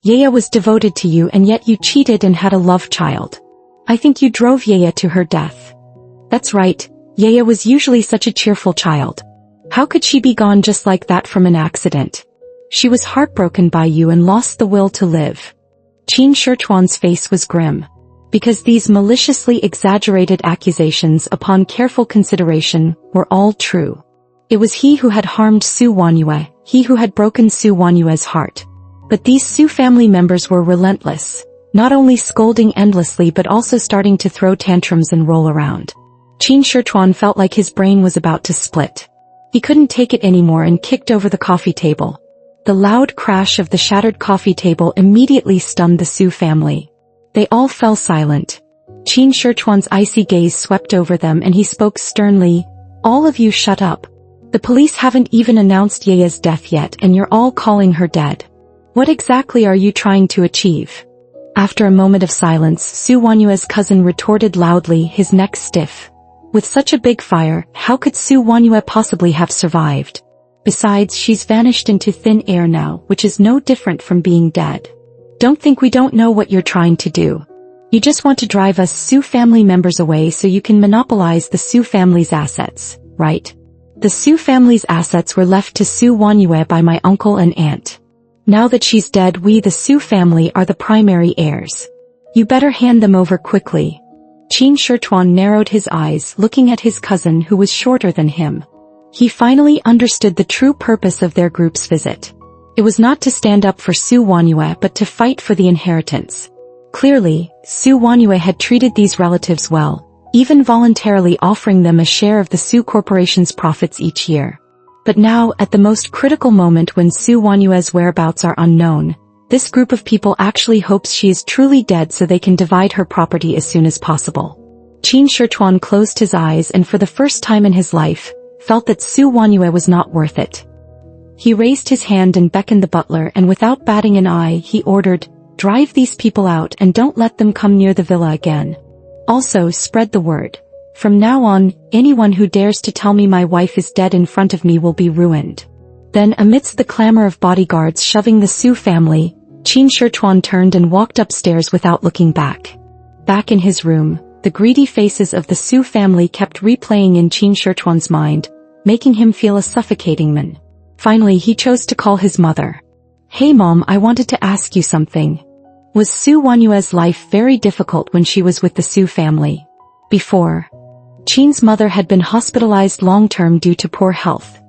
Yaya was devoted to you and yet you cheated and had a love child. I think you drove Yaya to her death. That's right, Yaya was usually such a cheerful child. How could she be gone just like that from an accident? She was heartbroken by you and lost the will to live. Qin Shirchuan's face was grim. Because these maliciously exaggerated accusations upon careful consideration were all true. It was he who had harmed Su Wanyue, he who had broken Su Wanyue's heart. But these Su family members were relentless, not only scolding endlessly but also starting to throw tantrums and roll around. Qin Shirchuan felt like his brain was about to split. He couldn't take it anymore and kicked over the coffee table. The loud crash of the shattered coffee table immediately stunned the Su family. They all fell silent. Qin Shirchuan's icy gaze swept over them and he spoke sternly, "All of you shut up. The police haven't even announced Yaya's death yet and you're all calling her dead. What exactly are you trying to achieve?" After a moment of silence, Su Wanyue's cousin retorted loudly, his neck stiff. With such a big fire, how could Su Wanyue possibly have survived? Besides, she's vanished into thin air now, which is no different from being dead. Don't think we don't know what you're trying to do. You just want to drive us Su family members away so you can monopolize the Su family's assets, right? The Su family's assets were left to Su Wanyue by my uncle and aunt. Now that she's dead, we the Su family are the primary heirs. You better hand them over quickly. Qin Shirchuan narrowed his eyes, looking at his cousin who was shorter than him. He finally understood the true purpose of their group's visit. It was not to stand up for Su Wanyue but to fight for the inheritance. Clearly, Su Wanyue had treated these relatives well, even voluntarily offering them a share of the Su Corporation's profits each year. But now, at the most critical moment when Su Wanyue's whereabouts are unknown, this group of people actually hopes she is truly dead so they can divide her property as soon as possible. Qin Shirchuan closed his eyes and for the first time in his life, felt that Su Wanyue was not worth it. He raised his hand and beckoned the butler and without batting an eye he ordered, "Drive these people out and don't let them come near the villa again. Also spread the word. From now on, anyone who dares to tell me my wife is dead in front of me will be ruined." Then amidst the clamor of bodyguards shoving the Su family, Qin Shirchuan turned and walked upstairs without looking back. Back in his room, the greedy faces of the Su family kept replaying in Qin Shirchuan's mind, making him feel a suffocating man. Finally he chose to call his mother. "Hey Mom, I wanted to ask you something. Was Su Wanyue's life very difficult when she was with the Su family?" Before, Qin's mother had been hospitalized long-term due to poor health.